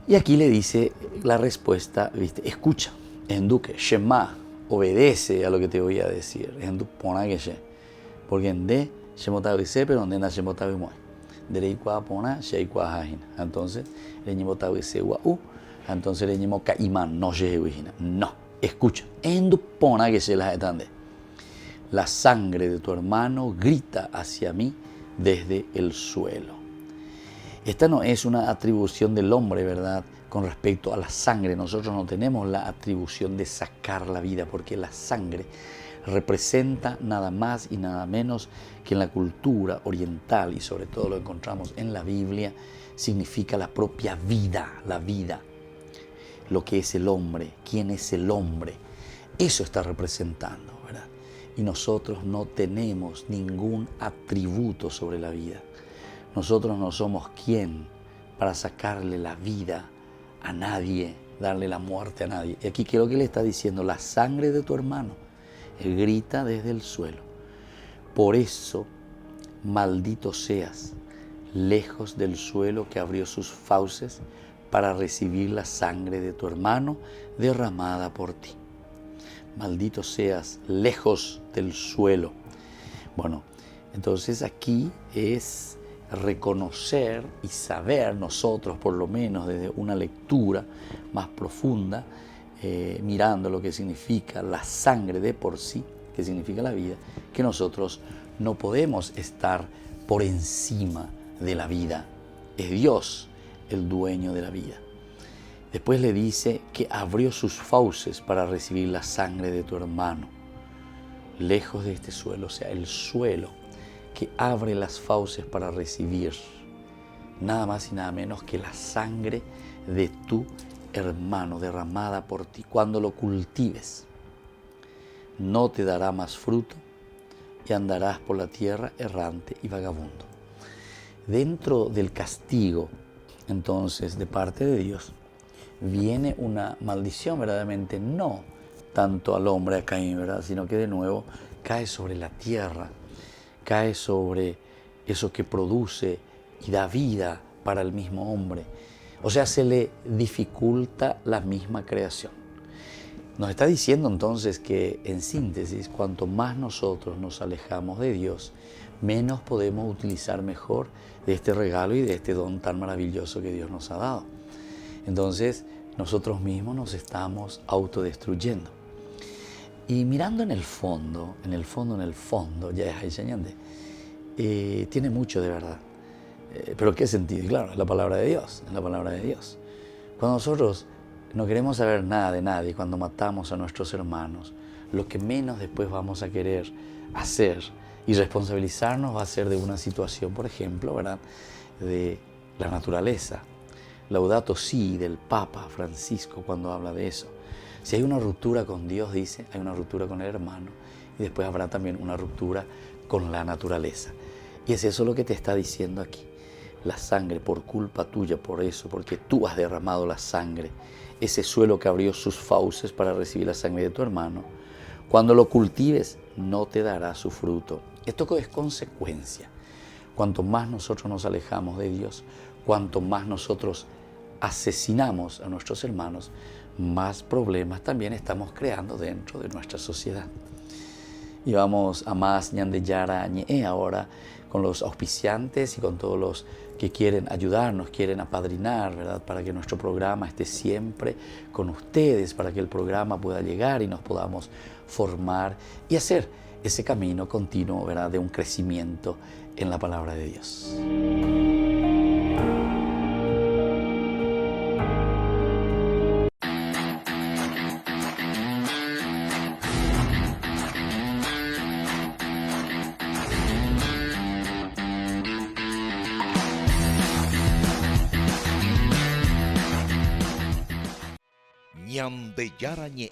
Y aquí le dice la respuesta, ¿viste? Escucha, enduque, shema, obedece a lo que te voy a decir. Pona que she. Porque en de shemotabise, pero en de na shemotabimoy. Dereikwa pona, sheikwa hajina. Entonces, le ñimotabise wa entonces le ñimo kaiman, no shehujina. No, escucha. Endu pona que se las etande. La sangre de tu hermano grita hacia mí desde el suelo. Esta no es una atribución del hombre, ¿verdad? Con respecto a la sangre, nosotros no tenemos la atribución de sacar la vida, porque la sangre representa nada más y nada menos que en la cultura oriental, y sobre todo lo encontramos en la Biblia, significa la propia vida, la vida. Lo que es el hombre, quién es el hombre, eso está representando, ¿verdad? Y nosotros no tenemos ningún atributo sobre la vida. Nosotros no somos quien para sacarle la vida a nadie, darle la muerte a nadie. Y aquí creo que le está diciendo, la sangre de tu hermano, él grita desde el suelo. Por eso, maldito seas, lejos del suelo que abrió sus fauces para recibir la sangre de tu hermano derramada por ti. Maldito seas, lejos del suelo. Bueno, entonces aquí es reconocer y saber nosotros, por lo menos desde una lectura más profunda, mirando lo que significa la sangre de por sí, que significa la vida, que nosotros no podemos estar por encima de la vida. Es Dios el dueño de la vida. Después le dice que abrió sus fauces para recibir la sangre de tu hermano, lejos de este suelo, o sea, el suelo que abre las fauces para recibir nada más y nada menos que la sangre de tu hermano derramada por ti. Cuando lo cultives, no te dará más fruto y andarás por la tierra errante y vagabundo. Dentro del castigo, entonces, de parte de Dios, viene una maldición verdaderamente, no tanto al hombre, a Caín, ¿verdad? Sino que de nuevo cae sobre la tierra, cae sobre eso que produce y da vida para el mismo hombre. O sea, se le dificulta la misma creación. Nos está diciendo entonces que, en síntesis, cuanto más nosotros nos alejamos de Dios, menos podemos utilizar mejor de este regalo y de este don tan maravilloso que Dios nos ha dado. Entonces, nosotros mismos nos estamos autodestruyendo. Y mirando en el fondo, ya es ahí señalante, tiene mucho de verdad. ¿Pero qué sentido? Y claro, es la palabra de Dios, es la palabra de Dios. Cuando nosotros no queremos saber nada de nadie, cuando matamos a nuestros hermanos, lo que menos después vamos a querer hacer y responsabilizarnos va a ser de una situación, por ejemplo, ¿verdad?, de la naturaleza. Laudato Si del Papa Francisco cuando habla de eso. Si hay una ruptura con Dios, dice, hay una ruptura con el hermano y después habrá también una ruptura con la naturaleza. Y es eso lo que te está diciendo aquí. La sangre por culpa tuya, por eso, porque tú has derramado la sangre, ese suelo que abrió sus fauces para recibir la sangre de tu hermano, cuando lo cultives no te dará su fruto. Esto es consecuencia. Cuanto más nosotros nos alejamos de Dios, cuanto más nosotros asesinamos a nuestros hermanos, más problemas también estamos creando dentro de nuestra sociedad. Y vamos a más ñande yara ñe ahora con los auspiciantes y con todos los que quieren ayudarnos, quieren apadrinar, ¿verdad?, para que nuestro programa esté siempre con ustedes, para que el programa pueda llegar y nos podamos formar y hacer ese camino continuo, ¿verdad?, de un crecimiento en la palabra de Dios. Ñandeyarañe,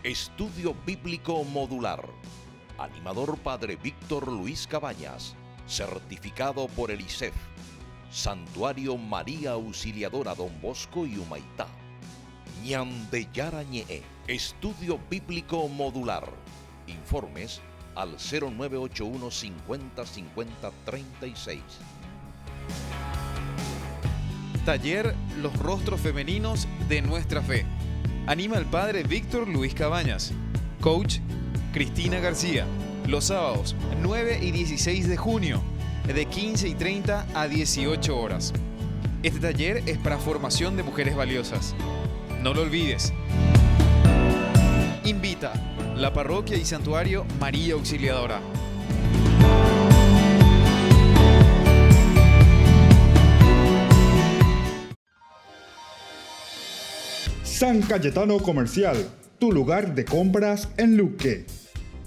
Estudio Bíblico Modular. Animador Padre Víctor Luis Cabañas, certificado por el ISEF. Santuario María Auxiliadora Don Bosco y Humaitá. Ñandeyarañe, Estudio Bíblico Modular. Informes al 0981 50 50 36. Taller Los Rostros Femeninos de Nuestra Fe. Anima el Padre Víctor Luis Cabañas. Coach Cristina García. Los sábados 9 y 16 de junio, de 15:30 a 18 horas. Este taller es para formación de mujeres valiosas. No lo olvides. Invita la Parroquia y Santuario María Auxiliadora. San Cayetano Comercial, tu lugar de compras en Luque.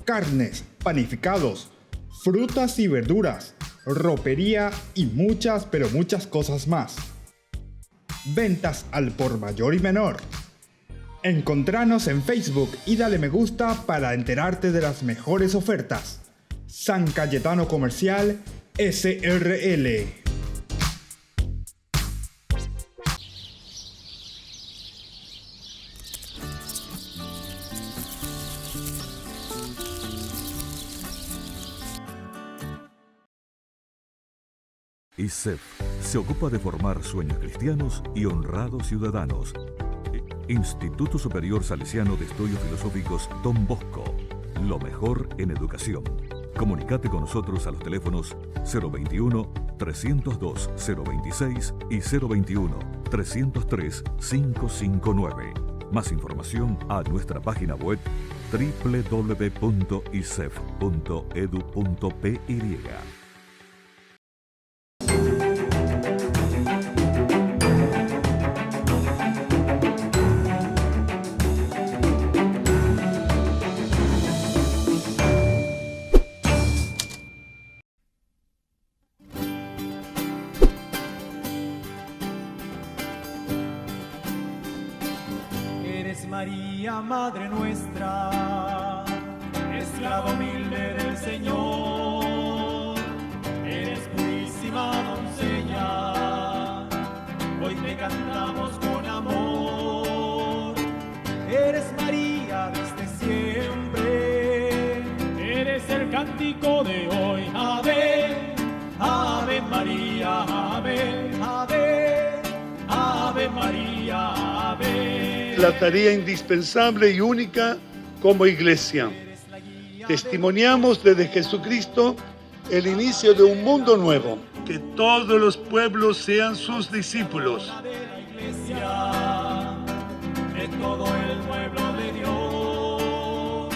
Carnes, panificados, frutas y verduras, ropería y muchas, pero muchas cosas más. Ventas al por mayor y menor. Encontranos en Facebook y dale me gusta para enterarte de las mejores ofertas. San Cayetano Comercial SRL. ISEF se ocupa de formar sueños cristianos y honrados ciudadanos. Instituto Superior Salesiano de Estudios Filosóficos Don Bosco. Lo mejor en educación. Comunicate con nosotros a los teléfonos 021-302-026 y 021-303-559. Más información a nuestra página web www.isef.edu.py. María, Madre nuestra, esclava humilde del Señor, eres purísima doncella, hoy te cantamos con amor, eres María desde siempre, eres el cántico de hoy, Ave, Ave María, Ave, Ave, Ave María, Ave. La tarea indispensable y única como iglesia. Testimoniamos desde Jesucristo el inicio de un mundo nuevo. Que todos los pueblos sean sus discípulos. De todo el pueblo de Dios,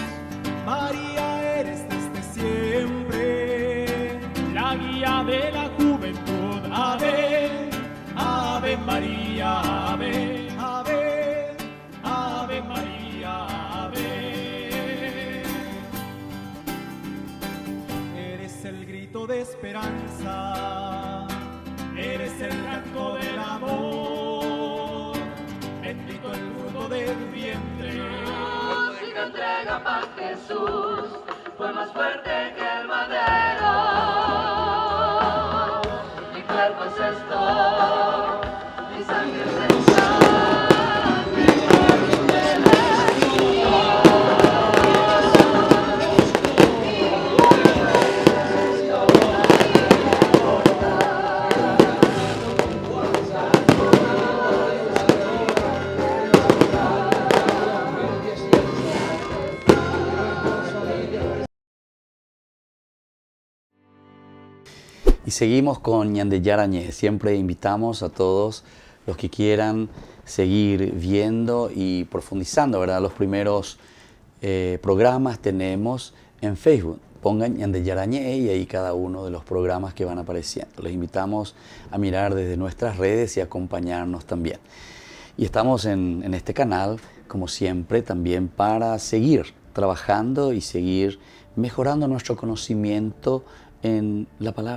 María eres desde siempre, la guía de la juventud. Ave, Ave María, Ave, Ave, Ave María, Ave. Eres el grito de esperanza, eres el canto del amor, bendito el fruto de tu vientre. Si te entrega paz Jesús, fue más fuerte que el madero. Mi cuerpo es esto, mi sangre es esta. Y seguimos con Ñandeyarañe. Siempre invitamos a todos los que quieran seguir viendo y profundizando, ¿verdad? Los primeros programas tenemos en Facebook. Pongan Ñandeyarañe y ahí cada uno de los programas que van apareciendo. Les invitamos a mirar desde nuestras redes y acompañarnos también. Y estamos en este canal, como siempre, también para seguir trabajando y seguir mejorando nuestro conocimiento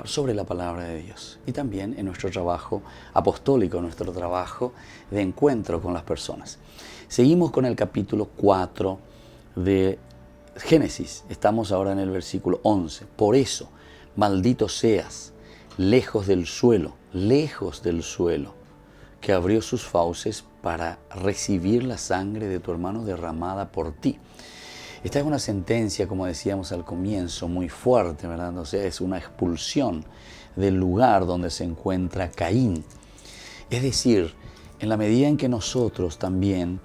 sobre la palabra de Dios y también en nuestro trabajo apostólico, nuestro trabajo de encuentro con las personas. Seguimos con el capítulo 4 de Génesis. Estamos ahora en el versículo 11. Por eso, maldito seas, lejos del suelo, que abrió sus fauces para recibir la sangre de tu hermano derramada por ti. Esta es una sentencia, como decíamos al comienzo, muy fuerte, ¿verdad? O sea, es una expulsión del lugar donde se encuentra Caín. Es decir, en la medida en que nosotros también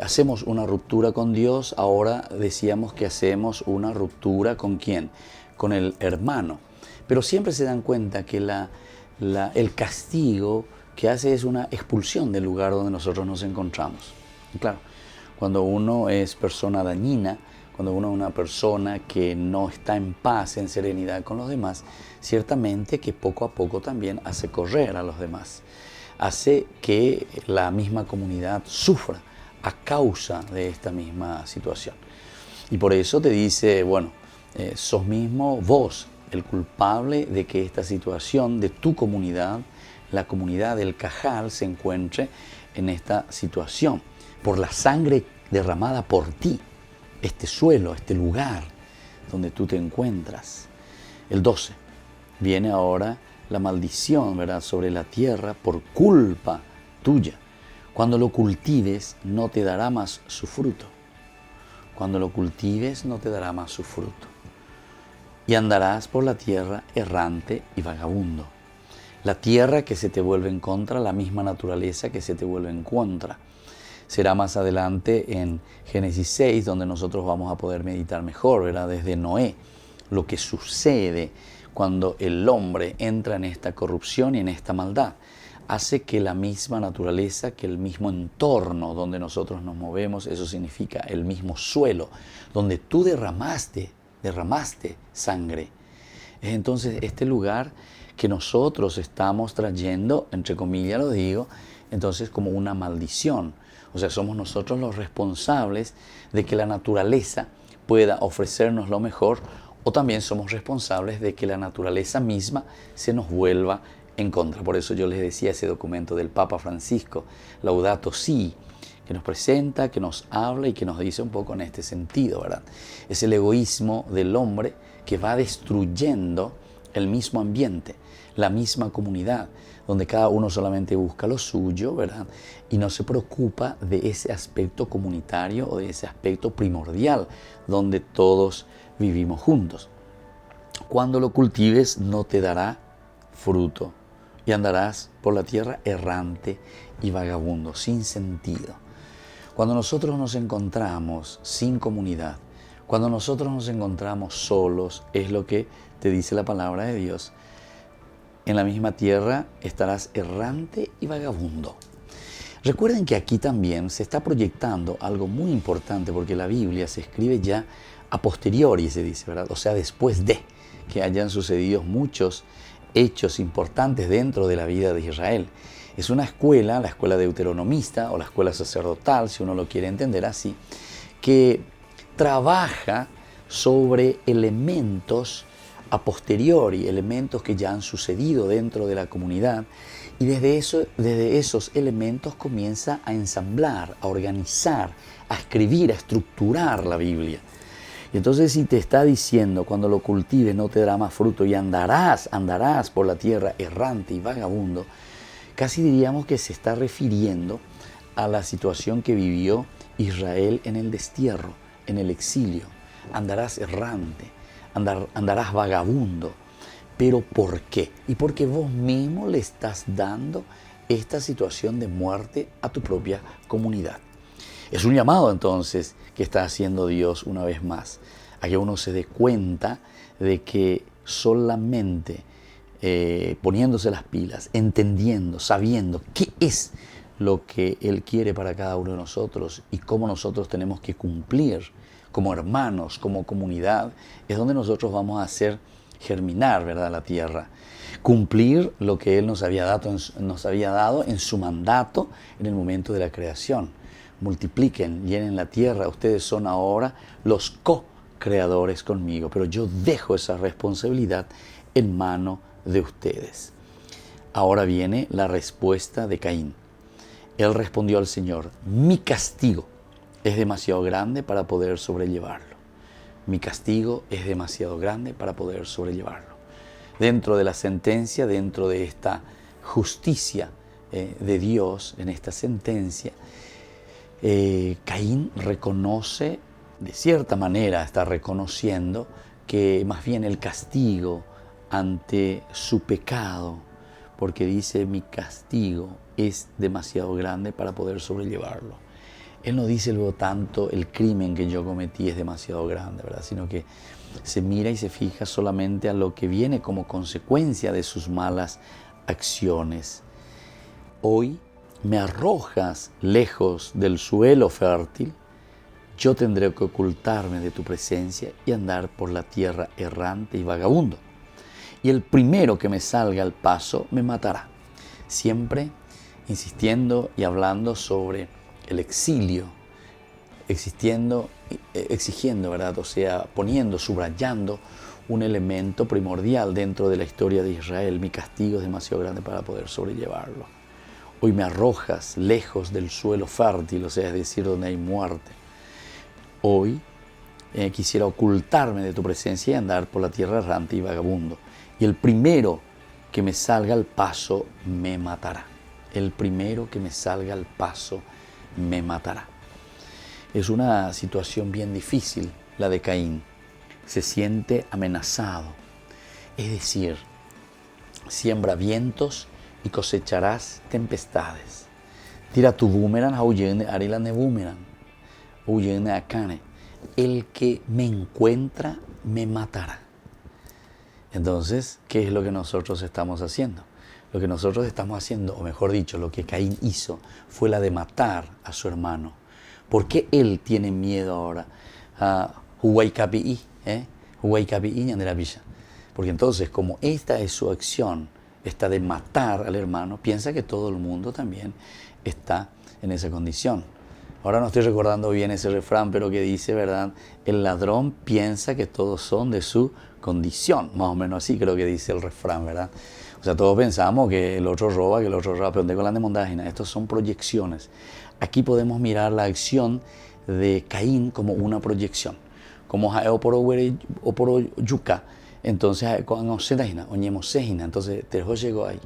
hacemos una ruptura con Dios, ahora decíamos que hacemos una ruptura ¿con quién? Con el hermano. Pero siempre se dan cuenta que el castigo que hace es una expulsión del lugar donde nosotros nos encontramos. Y claro, cuando uno es persona dañina, cuando uno es una persona que no está en paz, en serenidad con los demás, ciertamente que poco a poco también hace correr a los demás. Hace que la misma comunidad sufra a causa de esta misma situación. Y por eso te dice, bueno, sos mismo vos el culpable de que esta situación de tu comunidad, la comunidad del Cajal, se encuentre en esta situación, por la sangre derramada por ti, este suelo, este lugar donde tú te encuentras. El 12, viene ahora la maldición, ¿verdad?, sobre la tierra por culpa tuya. Cuando lo cultives, no te dará más su fruto. Cuando lo cultives, no te dará más su fruto. Y andarás por la tierra errante y vagabundo. La tierra que se te vuelve en contra, la misma naturaleza que se te vuelve en contra. Será más adelante en Génesis 6, donde nosotros vamos a poder meditar mejor, ¿verdad?, desde Noé, lo que sucede cuando el hombre entra en esta corrupción y en esta maldad. Hace que la misma naturaleza, que el mismo entorno donde nosotros nos movemos, eso significa el mismo suelo, donde tú derramaste sangre. Es entonces este lugar que nosotros estamos trayendo, entre comillas lo digo, entonces como una maldición. O sea, somos nosotros los responsables de que la naturaleza pueda ofrecernos lo mejor, o también somos responsables de que la naturaleza misma se nos vuelva en contra. Por eso yo les decía ese documento del Papa Francisco, Laudato Si, que nos presenta, que nos habla y que nos dice un poco en este sentido, ¿verdad? Es el egoísmo del hombre que va destruyendo el mismo ambiente, la misma comunidad, donde cada uno solamente busca lo suyo, ¿verdad?, y no se preocupa de ese aspecto comunitario o de ese aspecto primordial donde todos vivimos juntos. Cuando lo cultives, no te dará fruto y andarás por la tierra errante y vagabundo, sin sentido. Cuando nosotros nos encontramos sin comunidad, cuando nosotros nos encontramos solos, es lo que te dice la palabra de Dios. En la misma tierra estarás errante y vagabundo. Recuerden que aquí también se está proyectando algo muy importante, porque la Biblia se escribe ya a posteriori, se dice, ¿verdad? O sea, después de que hayan sucedido muchos hechos importantes dentro de la vida de Israel. Es una escuela, la escuela deuteronomista o la escuela sacerdotal, si uno lo quiere entender así, que trabaja sobre elementos a posteriori, elementos que ya han sucedido dentro de la comunidad, y desde esos elementos comienza a ensamblar, a organizar, a escribir, a estructurar la Biblia. Y entonces, si te está diciendo, cuando lo cultives no te dará más fruto y andarás por la tierra errante y vagabundo, casi diríamos que se está refiriendo a la situación que vivió Israel en el destierro, en el exilio. Andarás errante, andarás vagabundo. ¿Pero por qué? Y porque vos mismo le estás dando esta situación de muerte a tu propia comunidad. Es un llamado entonces que está haciendo Dios una vez más, a que uno se dé cuenta de que solamente poniéndose las pilas, entendiendo, sabiendo qué es lo que Él quiere para cada uno de nosotros y cómo nosotros tenemos que cumplir como hermanos, como comunidad, es donde nosotros vamos a hacer germinar, ¿verdad?, la tierra. Cumplir lo que Él nos había dado en su mandato en el momento de la creación. Multipliquen, llenen la tierra, ustedes son ahora los co-creadores conmigo, pero yo dejo esa responsabilidad en mano de ustedes. Ahora viene la respuesta de Caín. Él respondió al Señor: mi castigo es demasiado grande para poder sobrellevarlo. Mi castigo es demasiado grande para poder sobrellevarlo. Dentro de la sentencia, dentro de esta justicia de Dios, en esta sentencia, Caín reconoce, de cierta manera está reconociendo que más bien el castigo ante su pecado, porque dice: mi castigo es demasiado grande para poder sobrellevarlo. Él no dice luego tanto el crimen que yo cometí es demasiado grande, ¿verdad? Sino que se mira y se fija solamente a lo que viene como consecuencia de sus malas acciones. Hoy me arrojas lejos del suelo fértil, yo tendré que ocultarme de tu presencia y andar por la tierra errante y vagabundo. Y el primero que me salga al paso me matará. Siempre insistiendo y hablando sobre el exilio, exigiendo, ¿verdad? O sea, poniendo, subrayando un elemento primordial dentro de la historia de Israel. Mi castigo es demasiado grande para poder sobrellevarlo. Hoy me arrojas lejos del suelo fértil, o sea, es decir, donde hay muerte. Hoy quisiera ocultarme de tu presencia y andar por la tierra errante y vagabundo. Y el primero que me salga al paso me matará. El primero que me salga al paso me matará. Es una situación bien difícil la de Caín. Se siente amenazado. Es decir, siembra vientos y cosecharás tempestades. Tira tu boomerang, auyene, arila ne boomerang, auyene akane. El que me encuentra me matará. Entonces, ¿qué es lo que nosotros estamos haciendo? Lo que nosotros estamos haciendo, o mejor dicho, lo que Caín hizo, fue la de matar a su hermano. ¿Por qué él tiene miedo ahora? Porque entonces, como esta es su acción, esta de matar al hermano, piensa que todo el mundo también está en esa condición. Ahora no estoy recordando bien ese refrán, pero que dice, ¿verdad? El ladrón piensa que todos son de su condición. Más o menos así creo que dice el refrán, ¿verdad? O sea, todos pensamos que el otro roba, pero ¿dónde con la demondágina? Estos son proyecciones. Aquí podemos mirar la acción de Caín como una proyección. Como oporo yuca, entonces entonces Terjo llegó ahí.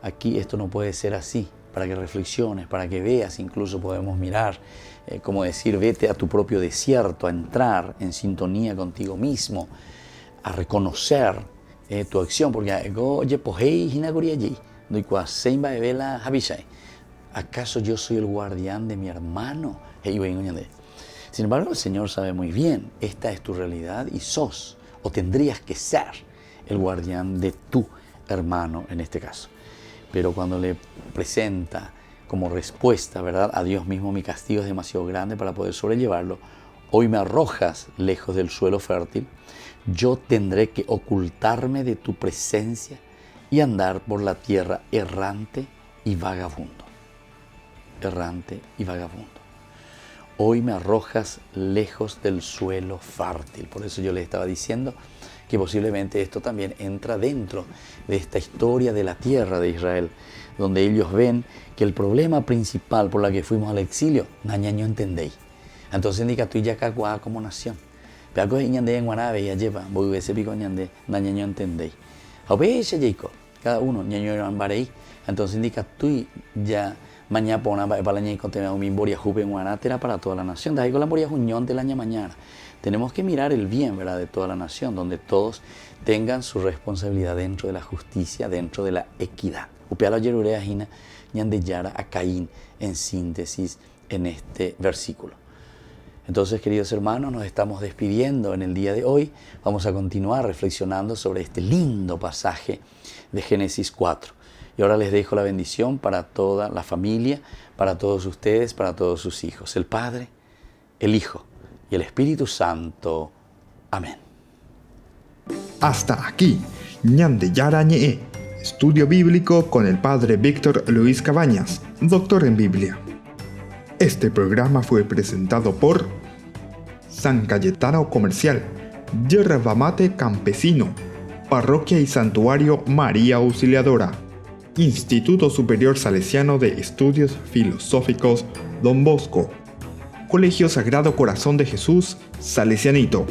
Aquí esto no puede ser así. Para que reflexiones, para que veas, incluso podemos mirar, como decir, vete a tu propio desierto, a entrar en sintonía contigo mismo, a reconocer tu acción, porque ¿acaso yo soy el guardián de mi hermano? Sin embargo, el Señor sabe muy bien, esta es tu realidad y sos, o tendrías que ser, el guardián de tu hermano en este caso. Pero cuando le presenta como respuesta, ¿verdad?, a Dios mismo, mi castigo es demasiado grande para poder sobrellevarlo, hoy me arrojas lejos del suelo fértil, yo tendré que ocultarme de tu presencia y andar por la tierra errante y vagabundo. Errante y vagabundo. Hoy me arrojas lejos del suelo fértil. Por eso yo les estaba diciendo que posiblemente esto también entra dentro de esta historia de la tierra de Israel, donde ellos ven que el problema principal por la que fuimos al exilio, nañaño entendéis. Entonces indica tú ya cacuá como nación. Pero ñande en guanabe ya lleva, voy a ese pico ñande, nañaño entendéis. Cada uno ñaño ambarei. Entonces indica tú ya mañana pona para la ñe con tema un boria jupe en guanatera para toda la nación. De ahí con la boria juñón de la mañana. Tenemos que mirar el bien, ¿verdad?, de toda la nación, donde todos tengan su responsabilidad dentro de la justicia, dentro de la equidad. Upeala yerurea jina ñandeyara a Caín en síntesis en este versículo. Entonces, queridos hermanos, nos estamos despidiendo en el día de hoy. Vamos a continuar reflexionando sobre este lindo pasaje de Génesis 4. Y ahora les dejo la bendición para toda la familia, para todos ustedes, para todos sus hijos. El Padre, el Hijo y el Espíritu Santo. Amén. Hasta aquí, Ñande Yarañe, estudio bíblico con el Padre Víctor Luis Cabañas, doctor en Biblia. Este programa fue presentado por San Cayetano Comercial, Yerba Mate Campesino, Parroquia y Santuario María Auxiliadora, Instituto Superior Salesiano de Estudios Filosóficos Don Bosco, Colegio Sagrado Corazón de Jesús Salesianito.